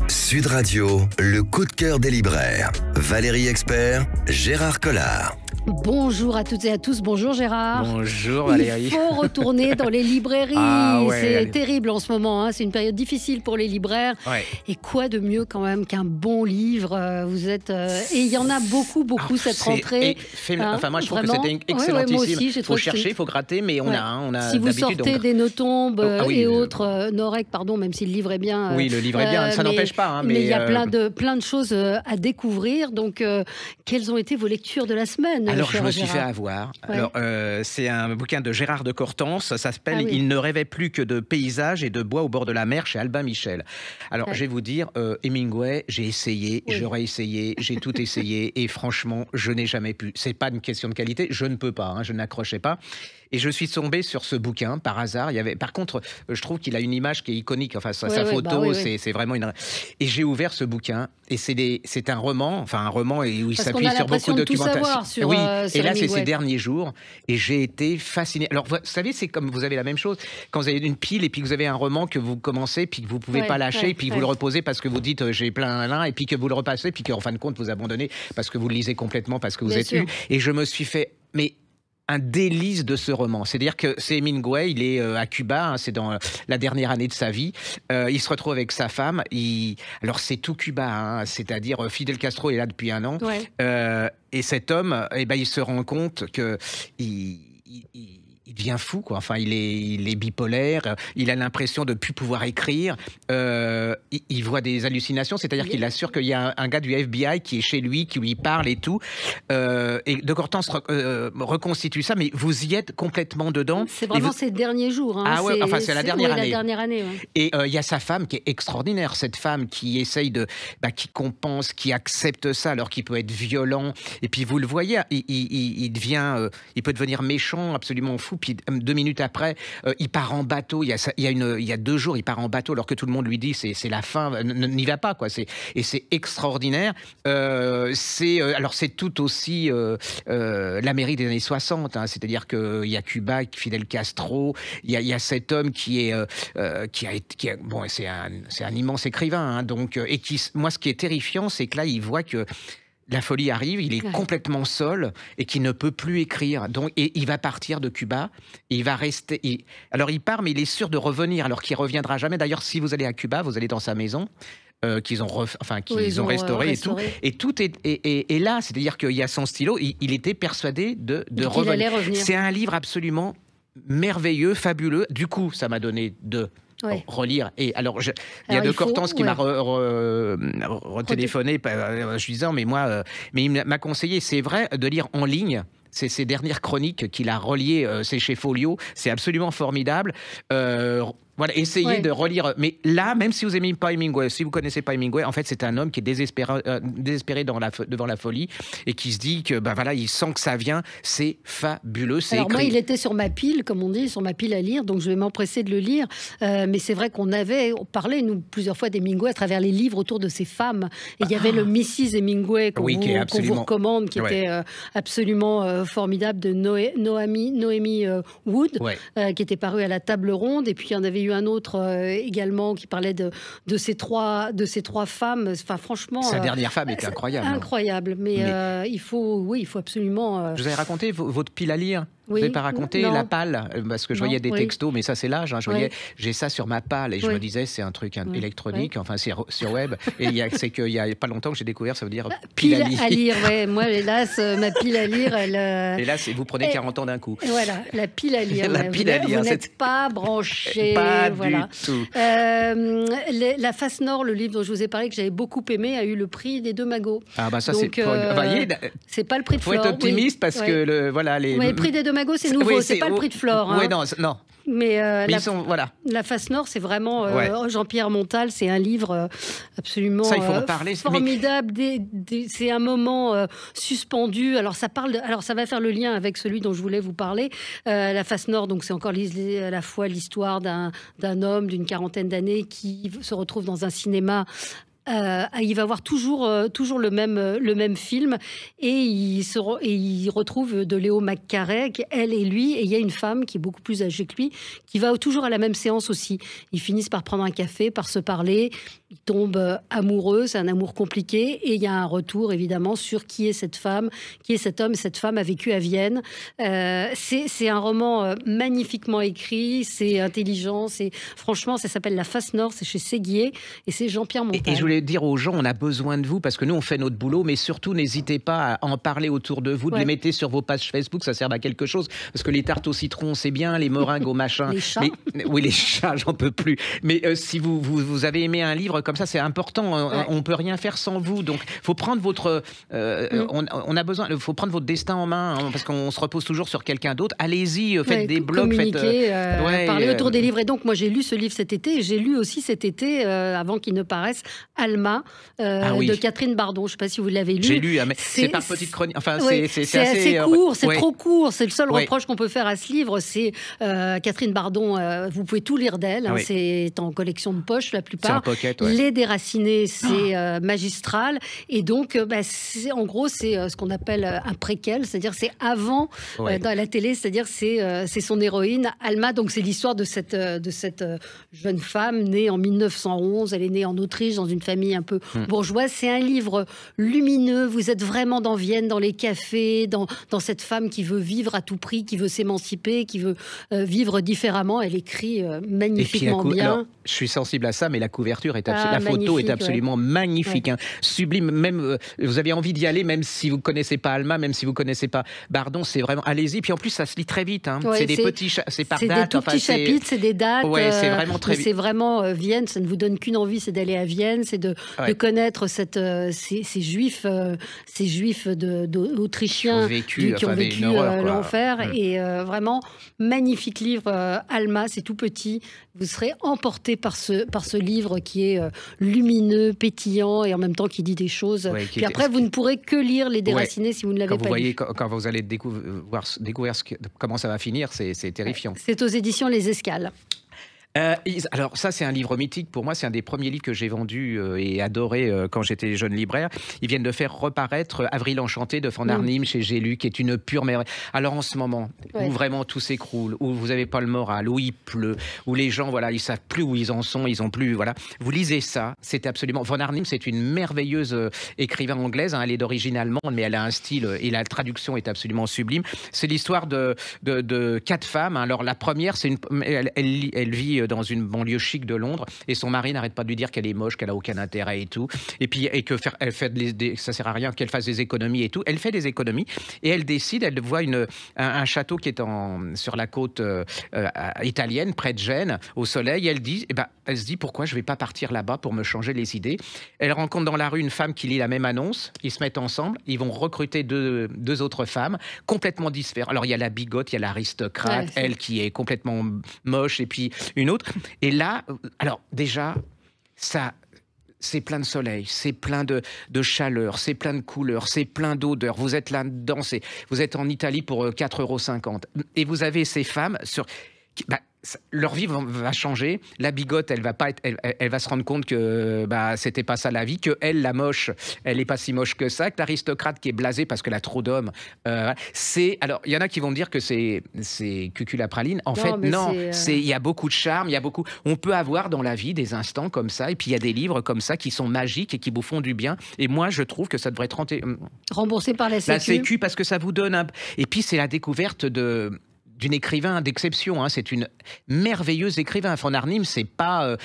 Sud Radio, le coup de cœur des libraires. Valérie Expert, Gérard Collard. Bonjour à toutes et à tous, bonjour Gérard. Bonjour Valérie. Il faut retourner dans les librairies, c'est terrible en ce moment, c'est une période difficile pour les libraires. Ouais. Et quoi de mieux quand même qu'un bon livre, vous êtes... Et il y en a beaucoup cette rentrée. Enfin moi je trouve vraiment, que c'était excellentissime. Moi aussi, il faut chercher, il faut gratter, mais on a si vous d'habitude... sortez des Notombes oui, et autres, Norec, pardon, même si le livre est bien... oui, le livre est bien, ça n'empêche pas. Mais il y a plein de choses à découvrir, donc quelles ont été vos lectures de la semaine? Alors je me suis fait avoir. Ouais. Alors c'est un bouquin de Gérard de Cortance, ça s'appelle Il ne rêvait plus que de paysages et de bois au bord de la mer chez Albin Michel. Alors je vais vous dire, Hemingway, j'ai essayé, j'aurais essayé, j'ai tout essayé et franchement je n'ai jamais pu. C'est pas une question de qualité, je ne peux pas, je n'accrochais pas. Et je suis tombé sur ce bouquin par hasard. Par contre, je trouve qu'il a une image qui est iconique. Enfin, sa photo, c'est vraiment une. Et j'ai ouvert ce bouquin. Et c'est un roman, où il s'appuie sur beaucoup de documentation. Oui. Et là, c'est ces derniers jours. Et j'ai été fasciné. Alors, vous savez, c'est comme vous avez la même chose quand vous avez une pile et puis que vous avez un roman que vous commencez, puis que vous pouvez pas lâcher, et puis que vous le reposez parce que vous dites j'ai plein là, et puis que vous le repassez, puis qu'en fin de compte vous abandonnez parce que vous le lisez complètement parce que vous êtes lu. Et je me suis fait un délice de ce roman. C'est-à-dire que c'est Hemingway, il est à Cuba, c'est dans la dernière année de sa vie. Il se retrouve avec sa femme. Alors c'est tout Cuba, c'est-à-dire Fidel Castro est là depuis 1 an. Et cet homme, il se rend compte que il devient fou, quoi. Enfin, il est bipolaire. Il a l'impression de ne plus pouvoir écrire. Il voit des hallucinations. C'est-à-dire qu'il assure qu'il y a un gars du FBI qui est chez lui, qui lui parle et tout. Et de Cortance reconstitue ça. Mais vous y êtes complètement dedans. C'est vraiment ces derniers jours. C'est la dernière année. Ouais. Et il y a sa femme qui est extraordinaire. Cette femme qui essaye qui compense, qui accepte ça, alors qu'il peut être violent. Et puis vous le voyez, il peut devenir méchant, absolument fou. Puis 2 minutes après, il part en bateau. Il y a 2 jours, il part en bateau alors que tout le monde lui dit c'est la fin, n'y va pas, quoi. Et c'est extraordinaire. C'est tout aussi l'Amérique des années 60. C'est-à-dire qu'il y a Cuba, Fidel Castro. Il y a cet homme c'est un immense écrivain. Moi, ce qui est terrifiant, c'est que là, il voit que la folie arrive, il est complètement seul et qu'il ne peut plus écrire. Et il va partir de Cuba. Et il va rester. Alors il part, mais il est sûr de revenir, alors qu'il reviendra jamais. D'ailleurs, si vous allez à Cuba, vous allez dans sa maison. Qu'ils ont restauré et tout. Et tout est là. C'est-à-dire qu'il y a son stylo. Il était persuadé de revenir. C'est un livre absolument merveilleux, fabuleux. Du coup, ça m'a donné relire. Et alors, il y a de Cortance qui m'a retéléphoné, je disais, mais il m'a conseillé, c'est vrai, de lire en ligne. C'est ses dernières chroniques qu'il a reliées, c'est chez Folio, c'est absolument formidable. Essayez de relire. Mais là, même si vous n'aimez pas Hemingway, si vous ne connaissez pas Hemingway, en fait, c'est un homme qui est désespéré devant la folie et qui se dit que, il sent que ça vient. C'est fabuleux. Alors moi, il était sur ma pile, comme on dit, sur ma pile à lire, donc je vais m'empresser de le lire. Mais c'est vrai qu'on parlait, nous, plusieurs fois d'Hemingway à travers les livres autour de ces femmes. Et il y avait le Mrs. Hemingway qu'on vous recommande, qui était absolument formidable, de Noémie Wood, qui était paru à la table ronde. Et puis, il y en avait eu un autre également qui parlait de ces trois femmes. Enfin, franchement, sa dernière femme était incroyable. Incroyable, mais il faut absolument. Je vous avais raconté votre pile à lire. Oui. Vous n'avez pas raconté la palle, parce que je voyais des textos, mais ça c'est l'âge. Je voyais, j'ai ça sur ma palle et je me disais c'est un truc électronique, enfin c'est sur web. Et c'est qu'il y a pas longtemps que j'ai découvert, ça veut dire pile à lire. Moi hélas, ma pile à lire, Hélas, vous prenez 40 ans d'un coup. Voilà, la pile à lire. Vous n'êtes pas branché. Pas du tout. La Face Nord, le livre dont je vous ai parlé que j'avais beaucoup aimé, a eu le prix des 2 Magots. Ah bah ça donc, c'est pas le prix de Flore. Faut être optimiste parce que le prix des 2 Magots, c'est nouveau, c'est pas le prix de Flore. Oui, non. Mais la Face Nord, c'est vraiment Jean-Pierre Montal, c'est un livre absolument formidable. C'est un moment suspendu. Alors ça va faire le lien avec celui dont je voulais vous parler. La Face Nord, donc c'est encore à la fois l'histoire d'un homme d'une 40aine d'années qui se retrouve dans un cinéma. Il va voir toujours le même film et il retrouve de Léo McCarey, elle et lui, et il y a une femme qui est beaucoup plus âgée que lui qui va toujours à la même séance aussi. Ils finissent par prendre un café, par se parler. il tombe amoureux, c'est un amour compliqué, et il y a un retour évidemment sur qui est cette femme, qui est cet homme. Cette femme a vécu à Vienne. C'est un roman magnifiquement écrit, c'est intelligent, franchement, ça s'appelle La Face Nord, c'est chez Séguier, et c'est Jean-Pierre Montal. Et je voulais dire aux gens, on a besoin de vous, parce que nous, on fait notre boulot, mais surtout, n'hésitez pas à en parler autour de vous, de les mettre sur vos pages Facebook, ça sert à quelque chose, parce que les tartes au citron, c'est bien, les meringues au machin. Les chats. Oui, les chats, j'en peux plus. Mais si vous avez aimé un livre comme ça, c'est important, on peut rien faire sans vous, donc faut prendre votre... on a besoin, faut prendre votre destin en main, hein, parce qu'on se repose toujours sur quelqu'un d'autre. Allez-y, faites des blogs, parler autour des livres. Et donc, moi, j'ai lu ce livre cet été, et j'ai lu aussi cet été, avant qu'il ne paraisse, Alma, de Catherine Bardon. Je ne sais pas si vous l'avez lu. J'ai lu, mais c'est par petite chronique. Enfin, c'est assez court, c'est trop court. C'est le seul reproche qu'on peut faire à ce livre. C'est Catherine Bardon, vous pouvez tout lire d'elle. Hein, c'est en collection de poche, la plupart. C'est en pocket, Les Déracinés, c'est magistral. Et donc, en gros, c'est ce qu'on appelle un préquel, c'est-à-dire c'est avant dans la télé, c'est-à-dire c'est son héroïne, Alma. Donc, c'est l'histoire de cette jeune femme née en 1911. Elle est née en Autriche, dans une famille un peu bourgeoise. C'est un livre lumineux. Vous êtes vraiment dans Vienne, dans les cafés, dans cette femme qui veut vivre à tout prix, qui veut s'émanciper, qui veut vivre différemment. Elle écrit magnifiquement bien. Alors, je suis sensible à ça, mais la couverture est la photo est absolument magnifique, hein, sublime. Même vous avez envie d'y aller, même si vous connaissez pas Alma, même si vous connaissez pas Bardon, c'est vraiment allez-y. Puis en plus, ça se lit très vite. Hein. C'est des petits, c'est par date. C'est des tout petits chapitres, c'est des dates. C'est vraiment très vite. C'est vraiment Vienne. Ça ne vous donne qu'une envie, c'est d'aller à Vienne, c'est de connaître ces juifs autrichiens qui ont vécu l'enfer. Et vraiment magnifique livre, Alma. C'est tout petit. Vous serez emporté par ce livre qui est lumineux, pétillant et en même temps qui dit des choses. Puis après, vous ne pourrez que lire Les Déracinés si vous ne l'avez pas lu. Quand vous allez découvrir comment ça va finir, c'est terrifiant. C'est aux éditions Les Escales. Alors ça, c'est un livre mythique pour moi, c'est un des premiers livres que j'ai vendu et adoré quand j'étais jeune libraire. Ils viennent de faire reparaître Avril Enchanté de Van Arnim chez J'ai lu, qui est une pure merveille. Alors en ce moment, où vraiment tout s'écroule, où vous n'avez pas le moral, où il pleut, où les gens, ils savent plus où ils en sont, ils ont plus, vous lisez ça, c'est absolument... Van Arnim, c'est une merveilleuse écrivain anglaise, hein, elle est d'origine allemande, mais elle a un style et la traduction est absolument sublime. C'est l'histoire de 4 femmes. Alors la première, elle vit dans une banlieue chic de Londres et son mari n'arrête pas de lui dire qu'elle est moche, qu'elle a aucun intérêt et tout, elle fait ça sert à rien qu'elle fasse des économies et tout. Elle fait des économies et elle décide, elle voit un château qui est sur la côte italienne près de Gênes au soleil. Elle se dit pourquoi je vais pas partir là-bas pour me changer les idées. Elle rencontre dans la rue une femme qui lit la même annonce, ils se mettent ensemble, ils vont recruter deux autres femmes complètement différentes. Alors il y a la bigote, il y a l'aristocrate, elle qui est complètement moche et puis une autre. Et là, alors déjà, ça, c'est plein de soleil, c'est plein de chaleur, c'est plein de couleurs, c'est plein d'odeurs. Vous êtes là-dedans, vous êtes en Italie pour 4,50 €. Et vous avez ces femmes leur vie va changer. La bigote, elle va se rendre compte que c'était pas ça la vie, que elle, la moche, elle est pas si moche que ça, que l'aristocrate qui est blasé parce qu'elle a trop d'hommes. Alors, il y en a qui vont dire que c'est cuculapraline. En fait, non. Il y a beaucoup de charme, on peut avoir dans la vie des instants comme ça, et puis il y a des livres comme ça qui sont magiques et qui vous font du bien. Et moi, je trouve que ça devrait être remboursé par la Sécu. La Sécu, parce que ça vous donne Et puis, c'est la découverte d'une écrivain d'exception, hein. C'est une merveilleuse écrivain. Van Arnim, c'est pas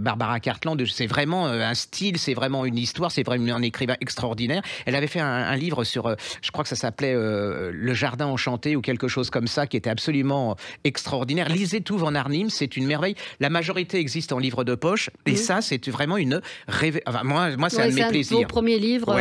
Barbara Cartland, c'est vraiment un style, c'est vraiment une histoire, c'est vraiment un écrivain extraordinaire. Elle avait fait un livre sur, je crois que ça s'appelait Le Jardin Enchanté ou quelque chose comme ça, qui était absolument extraordinaire. Lisez tout Van Arnim, c'est une merveille. La majorité existe en livre de poche, et ça, c'est vraiment une révélation. Enfin, moi c'est un de mes plaisirs. C'est un de vos premiers livres.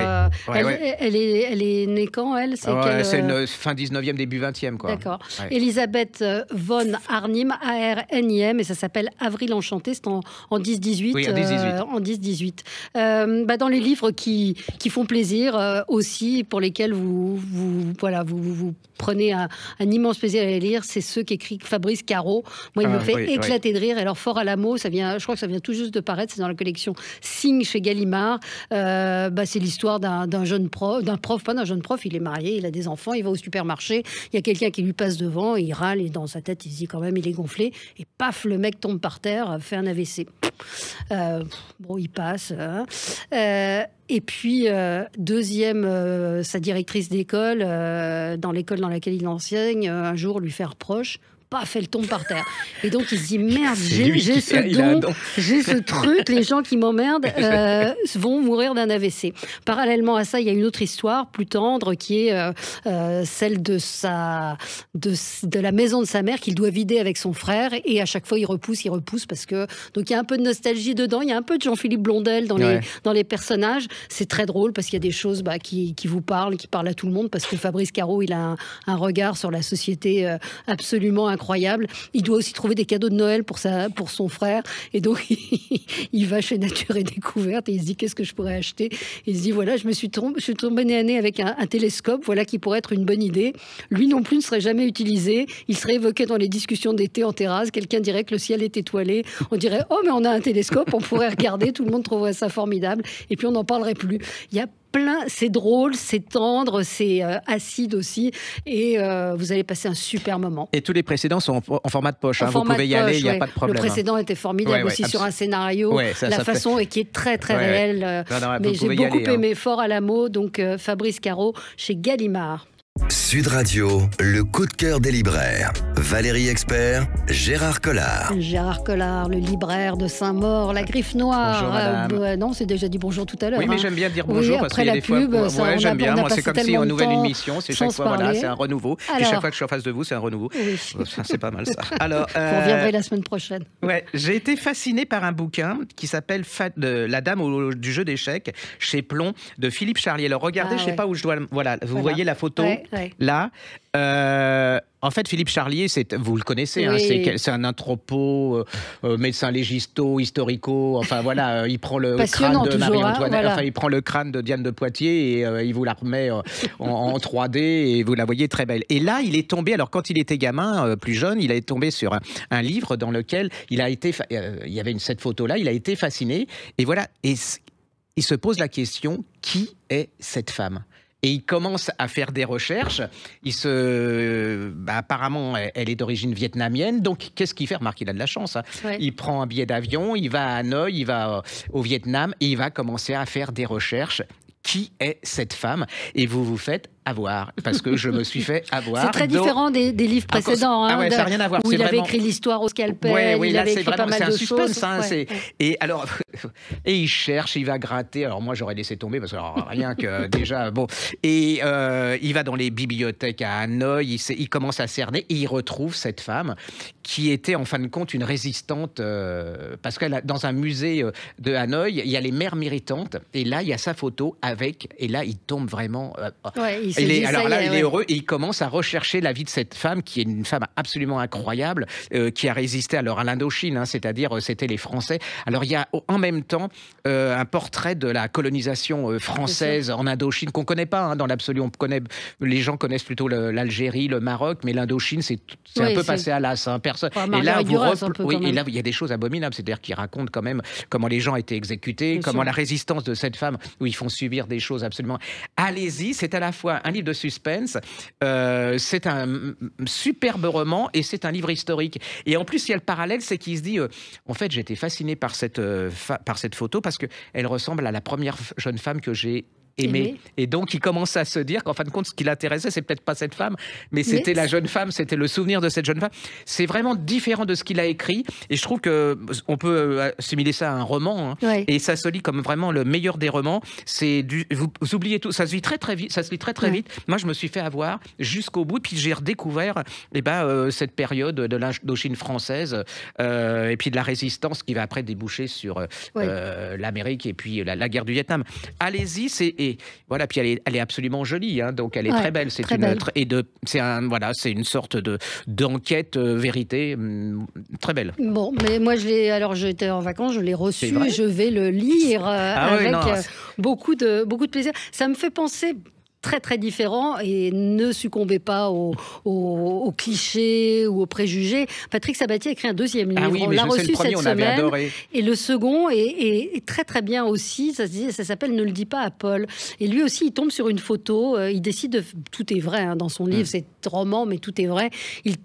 Elle est née quand, elle? C'est une fin 19e, début 20e, quoi. D'accord. Elisabeth von Arnim, A-R-N-I-M, et ça s'appelle Avril Enchanté, c'est en 10-18. Oui, en 10-18. Dans les livres qui font plaisir aussi, pour lesquels vous prenez un immense plaisir à les lire, c'est ceux qu'écrit Fabrice Caro. Moi, il me fait éclater de rire. Alors, Fort à l'amour, je crois que ça vient tout juste de paraître, c'est dans la collection Signe chez Gallimard. C'est l'histoire d'un jeune prof, pas d'un jeune prof, il est marié, il a des enfants, il va au supermarché, il y a quelqu'un qui lui passe devant, il râle et dans sa tête, il se dit quand même, il est gonflé. Et paf, le mec tombe par terre, fait un AVC. Bon, il passe. Et puis, sa directrice d'école, dans l'école dans laquelle il enseigne, un jour lui fait un reproche. Paf, elle tombe par terre. Et donc, il se dit, merde, j'ai ce don, j'ai ce truc, les gens qui m'emmerdent vont mourir d'un AVC. Parallèlement à ça, il y a une autre histoire plus tendre qui est celle de la maison de sa mère qu'il doit vider avec son frère. Et à chaque fois, il repousse parce que... Donc, il y a un peu de nostalgie dedans. Il y a un peu de Jean-Philippe Blondel dans les personnages. C'est très drôle parce qu'il y a des choses qui vous parlent, qui parlent à tout le monde, parce que Fabrice Caro, il a un regard sur la société absolument incroyable. Il doit aussi trouver des cadeaux de Noël pour son frère. Et donc, il va chez Nature et Découverte et il se dit, qu'est-ce que je pourrais acheter? Il se dit, voilà, je suis tombé nez à nez avec un télescope, voilà qui pourrait être une bonne idée. Lui non plus ne serait jamais utilisé. Il serait évoqué dans les discussions d'été en terrasse. Quelqu'un dirait que le ciel est étoilé. On dirait, oh, mais on a un télescope, on pourrait regarder. Tout le monde trouverait ça formidable. Et puis, on n'en parlerait plus. Il y a c'est drôle, c'est tendre, c'est acide aussi, et vous allez passer un super moment. Et tous les précédents sont en format de poche, vous pouvez y aller, il n'y a pas de problème. Le précédent était formidable aussi sur un scénario, la façon et qui est très très réelle, mais j'ai beaucoup aimé, Fort à l'amour, donc Fabrice Caro chez Gallimard. Sud Radio, le coup de cœur des libraires. Valérie Expert, Gérard Collard. Gérard Collard, le libraire de Saint-Maur, la Griffe Noire. Non, c'est déjà dit bonjour tout à l'heure. Oui, mais j'aime bien dire bonjour parce qu'il y a des fois. J'aime bien. Moi, c'est comme si une nouvelle émission, c'est chaque fois, voilà, c'est un renouveau. Et chaque fois que je suis en face de vous, c'est un renouveau. Oui. C'est pas mal ça. Alors, vous reviendrez la semaine prochaine. Ouais, j'ai été fasciné par un bouquin qui s'appelle La Dame du jeu d'échecs chez Plon de Philippe Charlier. Alors regardez, je sais pas où je dois. Voilà, vous voyez la photo. Là, en fait, Philippe Charlier, vous le connaissez, c'est un anthropo, médecin légisto, historico, enfin voilà, il prend le crâne de Marie-Antoinette, il prend le crâne de Diane de Poitiers et il vous la remet en 3D et vous la voyez très belle. Et là, il est tombé, alors quand il était gamin, plus jeune, il est tombé sur un livre dans lequel il y avait cette photo-là, il a été fasciné, et voilà, et il se pose la question, qui est cette femme ? Et il commence à faire des recherches. Apparemment, elle est d'origine vietnamienne. Donc, qu'est-ce qu'il fait? Remarque, il a de la chance. Il prend un billet d'avion, il va à Hanoï, il va au Vietnam et il va commencer à faire des recherches. Qui est cette femme? Et vous vous faites avoir, parce que je me suis fait avoir. C'est très différent des livres précédents. Ça n'a rien à voir. Où il avait écrit l'histoire au scalpel, il avait écrit pas mal de choses. Et alors, et il cherche, il va gratter. Alors moi, j'aurais laissé tomber, parce que rien que déjà, bon. Et il va dans les bibliothèques à Hanoï, il commence à cerner, et il retrouve cette femme qui était en fin de compte une résistante, parce que dans un musée de Hanoï, il y a les mères méritantes, et là, il y a sa photo avec, et là, il tombe vraiment... il est heureux et il commence à rechercher la vie de cette femme qui est une femme absolument incroyable, qui a résisté alors à l'Indochine, c'est-à-dire c'était les Français. Alors il y a en même temps un portrait de la colonisation française en Indochine qu'on connaît pas dans l'absolu. Les gens connaissent plutôt l'Algérie, le Maroc, mais l'Indochine c'est un peu passé à l'as. Personne. Et là, et là il y a des choses abominables, c'est-à-dire qu'il raconte quand même comment les gens étaient exécutés, comment la résistance de cette femme où ils font subir des choses absolument. Allez-y, c'est à la fois un livre de suspense, c'est un superbe roman et c'est un livre historique. Et en plus, il y a le parallèle, c'est qu'il se dit, en fait, j'étais fasciné par cette photo parce qu'elle ressemble à la première jeune femme que j'ai aimé. Et donc, il commence à se dire qu'en fin de compte, ce qui l'intéressait, c'est peut-être pas cette femme, mais c'était la jeune femme, c'était le souvenir de cette jeune femme. C'est vraiment différent de ce qu'il a écrit. Et je trouve qu'on peut assimiler ça à un roman. Et ça se lit comme vraiment le meilleur des romans. Vous oubliez tout. Ça se lit très, très vite. Vite. Moi, je me suis fait avoir jusqu'au bout. Puis j'ai redécouvert cette période de l'Indochine française et puis de la résistance qui va après déboucher sur l'Amérique et puis la guerre du Vietnam. Allez-y, voilà, puis elle est absolument jolie, donc elle est très belle. C'est une sorte d'enquête vérité très belle. Bon, mais moi j'étais en vacances, je l'ai reçu, je vais le lire avec beaucoup de plaisir. Ça me fait penser très très différent et ne succombez pas aux clichés ou aux préjugés. Patrick Sabatier a écrit un deuxième livre. Oui, on l'a reçu cette semaine. Et le second est très très bien aussi. Ça s'appelle Ne le dis pas à Paul. Et lui aussi, il tombe sur une photo. Il décide de... Tout est vrai dans son livre, c'est roman, mais tout est vrai. Il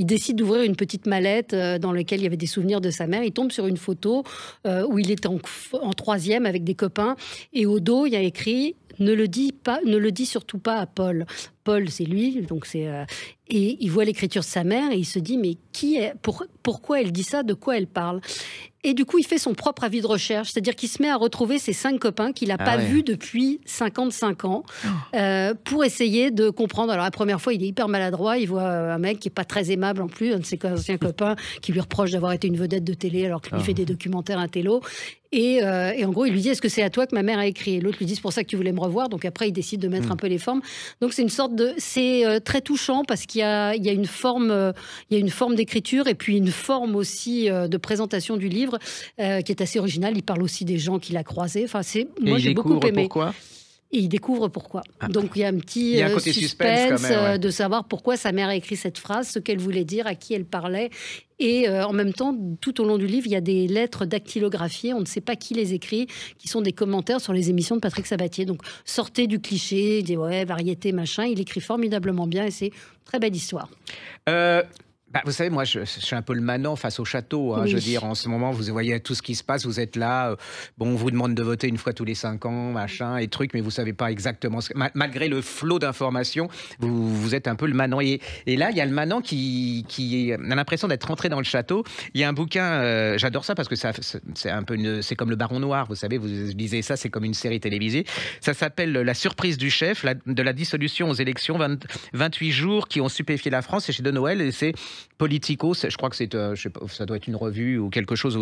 décide d'ouvrir une petite mallette dans laquelle il y avait des souvenirs de sa mère. Il tombe sur une photo où il est en troisième avec des copains. Et au dos, il y a écrit « Ne le dis surtout pas à Paul ». Paul, c'est lui, donc et il voit l'écriture de sa mère et il se dit mais pourquoi elle dit ça, de quoi elle parle? Et du coup, il fait son propre avis de recherche, c'est-à-dire qu'il se met à retrouver ses 5 copains qu'il n'a pas vus depuis 55 ans pour essayer de comprendre. Alors la première fois, il est hyper maladroit, il voit un mec qui est pas très aimable en plus, un de ses anciens copains qui lui reproche d'avoir été une vedette de télé alors qu'il lui fait des documentaires intello. Et en gros, il lui dit « Est-ce que c'est à toi que ma mère a écrit ?» Et l'autre lui dit « C'est pour ça que tu voulais me revoir. » Donc après, il décide de mettre un peu les formes. Donc c'est une sorte de... C'est très touchant parce qu'il y a une forme d'écriture et puis une forme aussi de présentation du livre qui est assez originale. Il parle aussi des gens qu'il a croisés. Enfin, moi, j'ai beaucoup aimé. Pourquoi ? Et il découvre pourquoi. Donc il y a un petit côté suspense quand même, de savoir pourquoi sa mère a écrit cette phrase, ce qu'elle voulait dire, à qui elle parlait. Et en même temps, tout au long du livre, il y a des lettres dactylographiées, on ne sait pas qui les écrit, qui sont des commentaires sur les émissions de Patrick Sabatier. Donc sortez du cliché, des variétés, machin. Il écrit formidablement bien et c'est une très belle histoire. Vous savez, moi, je suis un peu le manant face au château. Oui. Je veux dire, en ce moment, vous voyez tout ce qui se passe, vous êtes là. On vous demande de voter une fois tous les 5 ans, machin, et trucs, mais vous savez pas exactement. Malgré le flot d'informations, vous êtes un peu le manant. Et là, il y a le manant qui a l'impression d'être rentré dans le château. Il y a un bouquin, j'adore ça parce que c'est un peu c'est comme le Baron Noir, vous savez, vous lisez ça, c'est comme une série télévisée. Ça s'appelle La surprise du chef, de la dissolution aux élections, 28 jours qui ont stupéfié la France. C'est chez De Noël et c'est Politico, je crois que c'est, je sais pas, ça doit être une revue ou quelque chose.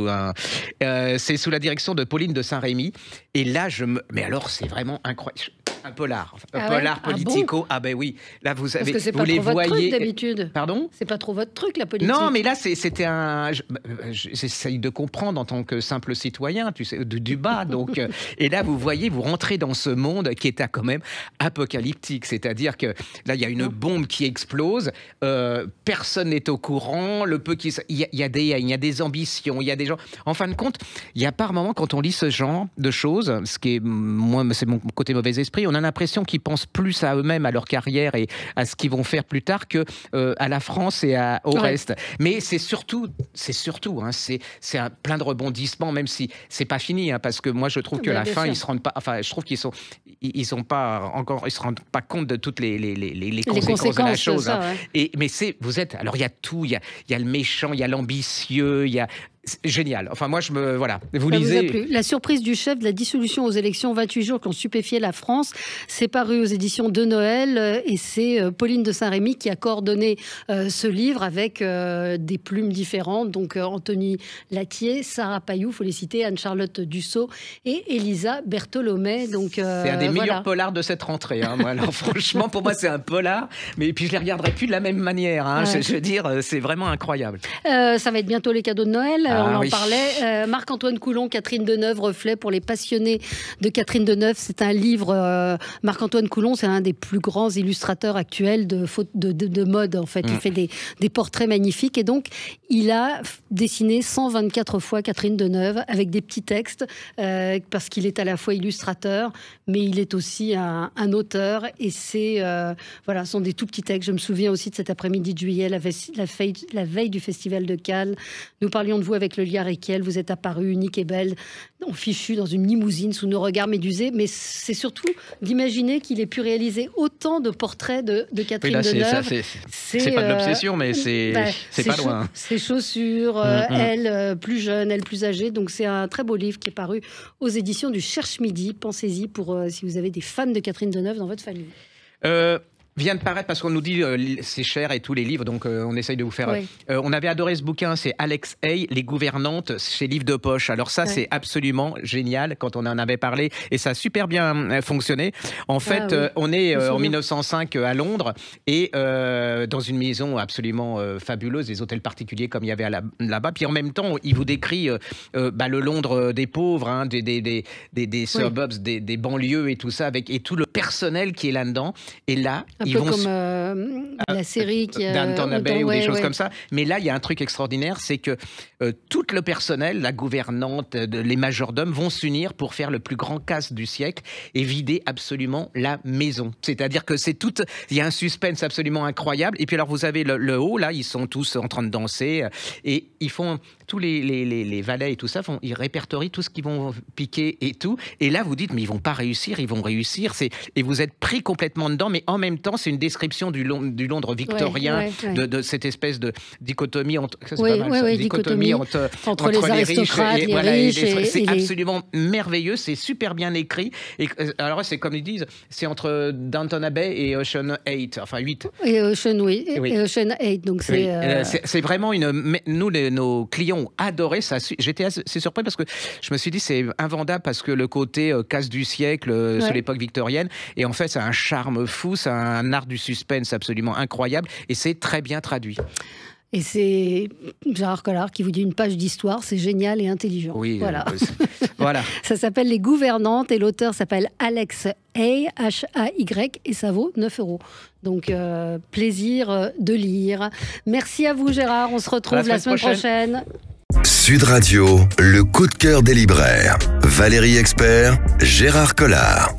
C'est sous la direction de Pauline de Saint-Rémy. Et là, mais alors, c'est vraiment incroyable. Un polar, polar Politico. Bon ben oui, là vous savez, parce que c'est vous pas les trop votre voyez. Truc, d'habitude. Pardon ? C'est pas trop votre truc, la politique. Non, mais là c'était j'essaye de comprendre en tant que simple citoyen, tu sais, du bas. Donc, et là vous voyez, vous rentrez dans ce monde qui est quand même apocalyptique. C'est-à-dire que là il y a une bombe qui explose, personne n'est au courant, il y a des ambitions, il y a des gens. En fin de compte, il y a par moments quand on lit ce genre de choses, ce qui est moi, c'est mon côté mauvais esprit. On a l'impression qu'ils pensent plus à eux-mêmes, à leur carrière et à ce qu'ils vont faire plus tard que à la France et au reste. Mais c'est surtout, c'est plein de rebondissements, même si c'est pas fini, parce que moi je trouve que la fin, ils se rendent pas. Enfin, je trouve qu'ils se rendent pas compte de toutes les conséquences de la chose. Mais alors il y a tout, il y a le méchant, il y a l'ambitieux, il y a génial. Enfin, moi, voilà. Vous lisez. La surprise du chef de la dissolution aux élections, 28 jours qui ont stupéfié la France. C'est paru aux éditions de Noël et c'est Pauline de Saint-Rémy qui a coordonné ce livre avec des plumes différentes. Donc, Anthony Latier, Sarah Payou, faut les citer, Anne-Charlotte Dussault et Elisa Bertholomé. Donc, c'est un des meilleurs polars de cette rentrée. Moi, alors, franchement, pour moi, c'est un polar. Mais puis, je les regarderai plus de la même manière. Je veux dire, c'est vraiment incroyable. Ça va être bientôt les cadeaux de Noël. On en parlait. Marc-Antoine Coulon, Catherine Deneuve, reflet pour les passionnés de Catherine Deneuve. C'est un livre. Marc-Antoine Coulon, c'est un des plus grands illustrateurs actuels de mode. En fait, il fait des portraits magnifiques. Et donc, il a dessiné 124 fois Catherine Deneuve avec des petits textes parce qu'il est à la fois illustrateur, mais il est aussi un auteur. Et ce sont des tout petits textes. Je me souviens aussi de cet après-midi de juillet, la veille du Festival de Cannes. Nous parlions de vous avec le Liard Equiel, vous êtes apparue unique et belle, fichue dans une limousine sous nos regards médusés, mais c'est surtout d'imaginer qu'il ait pu réaliser autant de portraits de Catherine Deneuve. C'est pas de l'obsession, mais c'est pas loin. Ses chaussures, elle plus jeune, elle plus âgée, donc c'est un très beau livre qui est paru aux éditions du Cherche Midi. Pensez-y pour si vous avez des fans de Catherine Deneuve dans votre famille. vient de paraître parce qu'on nous dit c'est cher et tous les livres, donc on essaye de vous faire. Oui. On avait adoré ce bouquin, c'est Alex Hay, Les Gouvernantes, chez Livre de Poche. Alors ça, c'est absolument génial quand on en avait parlé et ça a super bien fonctionné. En fait, on est en 1905 à Londres et dans une maison absolument fabuleuse, des hôtels particuliers comme il y avait là-bas. Puis en même temps, il vous décrit le Londres des pauvres, hein, des suburbs, des banlieues et tout ça, et tout le personnel qui est là-dedans. Et là, un peu comme la série qui Downton Abbey ou des choses comme ça. Mais là, il y a un truc extraordinaire, c'est que tout le personnel, la gouvernante, les majordomes vont s'unir pour faire le plus grand casse du siècle et vider absolument la maison. C'est-à-dire que il y a un suspense absolument incroyable. Et puis alors, vous avez le haut, là, ils sont tous en train de danser et ils font tous les valets et tout ça, ils répertorient tout ce qu'ils vont piquer et tout. Et là, vous dites, mais ils vont pas réussir, ils vont réussir. Et vous êtes pris complètement dedans, mais en même temps, c'est une description du Londres victorien, de cette espèce de dichotomie entre, dichotomie entre les aristocrates, les riches. C'est absolument merveilleux, c'est super bien écrit. Et alors, c'est comme ils disent, c'est entre Downton Abbey et Ocean 8, enfin 8. Et Ocean, et Ocean 8, donc c'est vraiment nos clients ont adoré ça. J'étais assez surpris parce que je me suis dit, c'est invendable parce que le côté casse du siècle sous l'époque victorienne, et en fait, c'est un charme fou, c'est un art du suspense absolument incroyable, et c'est très bien traduit. Et c'est Gérard Collard qui vous dit une page d'histoire, c'est génial et intelligent. Oui, voilà. Voilà. Ça s'appelle Les Gouvernantes et l'auteur s'appelle Alex Hay, H-A-Y, et ça vaut 9 €. Donc, plaisir de lire. Merci à vous, Gérard. On se retrouve la semaine prochaine. Sud Radio, le coup de cœur des libraires. Valérie Expert, Gérard Collard.